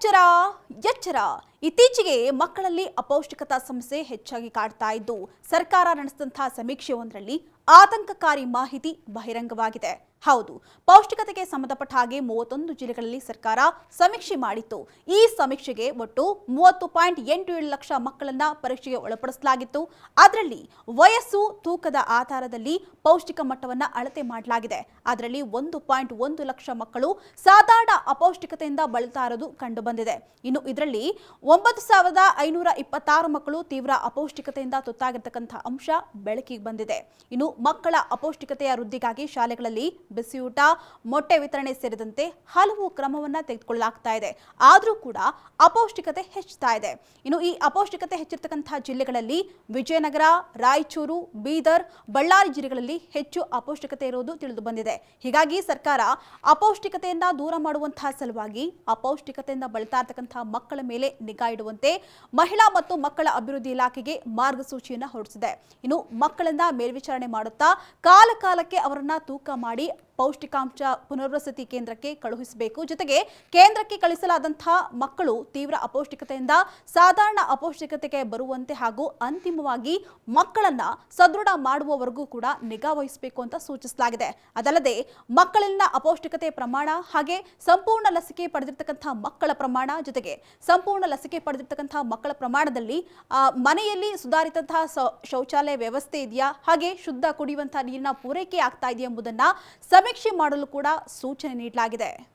ಎಚ್ಚರ ಎಚ್ಚರ ಇತ್ತೀಚೆಗೆ ಮಕ್ಕಳಲ್ಲಿ ಅಪೌಷ್ಟಿಕತಾ ಸಮಸ್ಯೆ ಹೆಚ್ಚಾಗಿ ಕಾಡ್ತಾ ಇದ್ದು ಸರ್ಕಾರ ನಡೆಸಿದಂತಹ ಸಮೀಕ್ಷೆಯೊಂದರಲ್ಲಿ ಆತಂಕಕಾರಿ ಮಾಹಿತಿ ಬಹಿರಂಗವಾಗಿದೆ. ಹೌದು, ಪೌಷ್ಟಿಕತೆಗೆ ಸಂಬಂಧಪಟ್ಟ ಹಾಗೆ 31 ಜಿಲ್ಲೆಗಳಲ್ಲಿ ಸರ್ಕಾರ ಸಮೀಕ್ಷೆ ಮಾಡಿತ್ತು. ಈ ಸಮೀಕ್ಷೆಗೆ ಒಟ್ಟು 30.87 ಲಕ್ಷ ಮಕ್ಕಳನ್ನ ಪರೀಕ್ಷೆಗೆ ಒಳಪಡಿಸಲಾಗಿತ್ತು. ಅದರಲ್ಲಿ ವಯಸ್ಸು, ತೂಕದ ಆಧಾರದಲ್ಲಿ ಪೌಷ್ಟಿಕ ಮಟ್ಟವನ್ನ ಅಳತೆ ಮಾಡಲಾಗಿದೆ. ಅದರಲ್ಲಿ 1.1 ಲಕ್ಷ ಮಕ್ಕಳು ಸಾಧಾರಣ ಅಪೌಷ್ಟಿಕತೆಯಿಂದ ಬಳಲ್ತಾ ಇರೋದು ಕಂಡು ಬಂದಿದೆ. ಇನ್ನು ಇದರಲ್ಲಿ 9,526 ಮಕ್ಕಳು ತೀವ್ರ ಅಪೌಷ್ಟಿಕತೆಯಿಂದ ತುತ್ತಾಗಿರ್ತಕ್ಕಂಥ ಅಂಶ ಬೆಳಕಿಗೆ ಬಂದಿದೆ. ಇನ್ನು ಮಕ್ಕಳ ಅಪೌಷ್ಟಿಕತೆಯ ವೃದ್ಧಿಗಾಗಿ ಶಾಲೆಗಳಲ್ಲಿ ಬಿಸಿಯೂಟ, ಮೊಟ್ಟೆ ವಿತರಣೆ ಸೇರಿದಂತೆ ಹಲವು ಕ್ರಮವನ್ನ ತೆಗೆದುಕೊಳ್ಳಲಾಗ್ತಾ ಇದೆ. ಆದರೂ ಕೂಡ ಅಪೌಷ್ಟಿಕತೆ ಹೆಚ್ಚುತ್ತಾ ಇದೆ. ಇನ್ನು ಈ ಅಪೌಷ್ಟಿಕತೆ ಹೆಚ್ಚಿರ್ತಕ್ಕಂತಹ ಜಿಲ್ಲೆಗಳಲ್ಲಿ ವಿಜಯನಗರ, ರಾಯಚೂರು, ಬೀದರ್, ಬಳ್ಳಾರಿ ಜಿಲ್ಲೆಗಳಲ್ಲಿ ಹೆಚ್ಚು ಅಪೌಷ್ಟಿಕತೆ ಇರುವುದು ತಿಳಿದು ಬಂದಿದೆ. ಹೀಗಾಗಿ ಸರ್ಕಾರ ಅಪೌಷ್ಟಿಕತೆಯನ್ನ ದೂರ ಮಾಡುವಂತಹ ಸಲುವಾಗಿ ಅಪೌಷ್ಟಿಕತೆಯಿಂದ ಬಳಲ್ತಾ ಇರತಕ್ಕಂತಹ ಮಕ್ಕಳ ಮೇಲೆ ನಿಗಾ ಇಡುವಂತೆ ಮಹಿಳಾ ಮತ್ತು ಮಕ್ಕಳ ಅಭಿವೃದ್ಧಿ ಇಲಾಖೆಗೆ ಮಾರ್ಗಸೂಚಿಯನ್ನು ಹೊರಡಿಸಿದೆ. ಇನ್ನು ಮಕ್ಕಳನ್ನ ಮೇಲ್ವಿಚಾರಣೆ ಮಾಡುತ್ತಾ ಕಾಲಕಾಲಕ್ಕೆ ಅವರನ್ನ ತೂಕ ಮಾಡಿ ಪೌಷ್ಟಿಕಾಂಶ ಪುನರ್ವಸತಿ ಕೇಂದ್ರಕ್ಕೆ ಕಳುಹಿಸಬೇಕು. ಜೊತೆಗೆ ಕೇಂದ್ರಕ್ಕೆ ಕಳಿಸಲಾದಂತಹ ಮಕ್ಕಳು ತೀವ್ರ ಅಪೌಷ್ಟಿಕತೆಯಿಂದ ಸಾಧಾರಣ ಅಪೌಷ್ಟಿಕತೆಗೆ ಬರುವಂತೆ ಹಾಗೂ ಅಂತಿಮವಾಗಿ ಮಕ್ಕಳನ್ನ ಸದೃಢ ಮಾಡುವವರೆಗೂ ಕೂಡ ನಿಗಾ ವಹಿಸಬೇಕು ಅಂತ ಸೂಚಿಸಲಾಗಿದೆ. ಅದಲ್ಲದೆ ಮಕ್ಕಳಲ್ಲಿನ ಅಪೌಷ್ಟಿಕತೆ ಪ್ರಮಾಣ ಹಾಗೆ ಸಂಪೂರ್ಣ ಲಸಿಕೆ ಪಡೆದಿರ್ತಕ್ಕಂತಹ ಮಕ್ಕಳ ಪ್ರಮಾಣ, ಜೊತೆಗೆ ಸಂಪೂರ್ಣ ಲಸಿಕೆ ಪಡೆದಿರ್ತಕ್ಕಂತಹ ಮಕ್ಕಳ ಪ್ರಮಾಣದಲ್ಲಿ ಮನೆಯಲ್ಲಿ ಸುಧಾರಿತಂತಹ ಶೌಚಾಲಯ ವ್ಯವಸ್ಥೆ ಇದೆಯಾ, ಹಾಗೆ ಶುದ್ಧ ಕುಡಿಯುವಂತಹ ನೀರಿನ ಪೂರೈಕೆ ಆಗ್ತಾ ಇದೆಯಾ ಎಂಬುದನ್ನ ಸಮೀಕ್ಷೆ ಮಾಡಲು ಕೂಡ ಸೂಚನೆ ನೀಡಲಾಗಿದೆ.